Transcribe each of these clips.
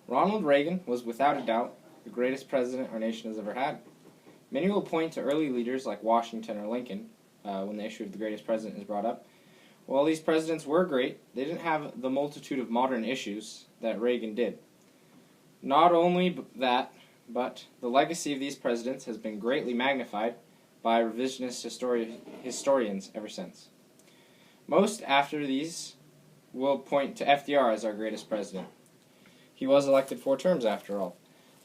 Ronald Reagan was without a doubt the greatest president our nation has ever had. Many will point to early leaders like Washington or Lincoln when the issue of the greatest president is brought up. While these presidents were great, they didn't have the multitude of modern issues that Reagan did. Not only that, but the legacy of these presidents has been greatly magnified by revisionist historians ever since. Most after these will point to FDR as our greatest president. He was elected 4 terms after all.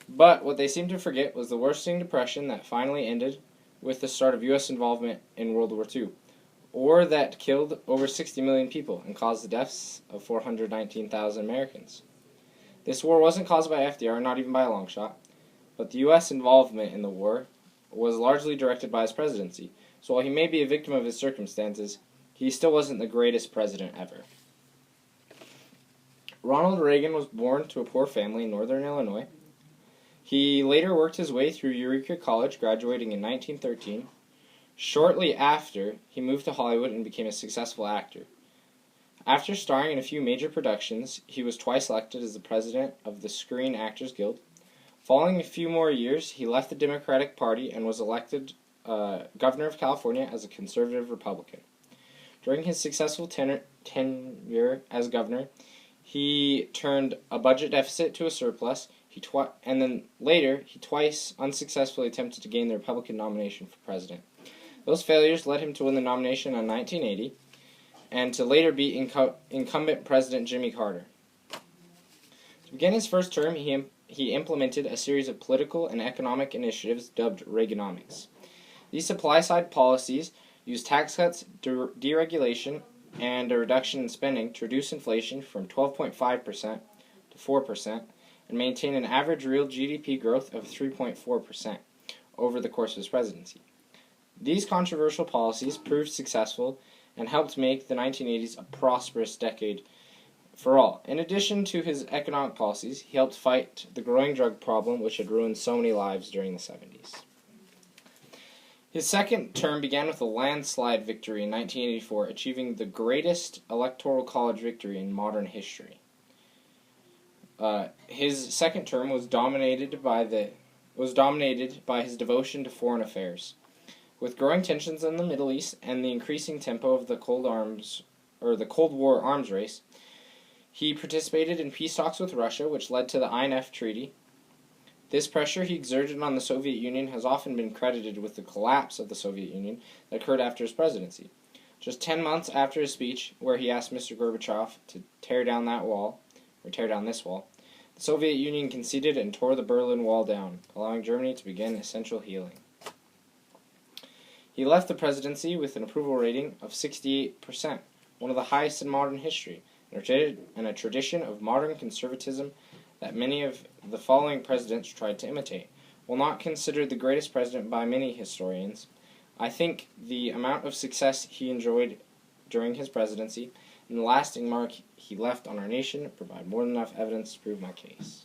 But what they seem to forget was the worsening depression that finally ended with the start of U.S. involvement in World War II, or that killed over 60 million people and caused the deaths of 419,000 Americans. This war wasn't caused by FDR, not even by a long shot, but the U.S. involvement in the war was largely directed by his presidency. So while he may be a victim of his circumstances, he still wasn't the greatest president ever. Ronald Reagan was born to a poor family in northern Illinois. He later worked his way through Eureka College, graduating in 1913. Shortly after, he moved to Hollywood and became a successful actor. After starring in a few major productions, he was twice elected as the president of the Screen Actors Guild. Following a few more years, he left the Democratic Party and was elected governor of California as a conservative Republican. During his successful tenure as governor, he turned a budget deficit to a surplus, and then later he twice unsuccessfully attempted to gain the Republican nomination for president. Those failures led him to win the nomination in 1980, and to later beat incumbent President Jimmy Carter. To begin his first term, he implemented a series of political and economic initiatives dubbed Reaganomics. These supply-side policies used tax cuts, deregulation, and a reduction in spending to reduce inflation from 12.5% to 4% and maintain an average real GDP growth of 3.4% over the course of his presidency. These controversial policies proved successful and helped make the 1980s a prosperous decade for all. In addition to his economic policies, he helped fight the growing drug problem which had ruined so many lives during the 70s. His second term began with a landslide victory in 1984, achieving the greatest electoral college victory in modern history. His second term was dominated by his devotion to foreign affairs. With growing tensions in the Middle East and the increasing tempo of the Cold War arms race, he participated in peace talks with Russia, which led to the INF Treaty. This pressure he exerted on the Soviet Union has often been credited with the collapse of the Soviet Union that occurred after his presidency. Just 10 months after his speech, where he asked Mr. Gorbachev to tear down this wall, the Soviet Union conceded and tore the Berlin Wall down, allowing Germany to begin essential healing. He left the presidency with an approval rating of 68%, one of the highest in modern history, and a tradition of modern conservatism that many of the following presidents tried to imitate. While not considered the greatest president by many historians, I think the amount of success he enjoyed during his presidency and the lasting mark he left on our nation provide more than enough evidence to prove my case.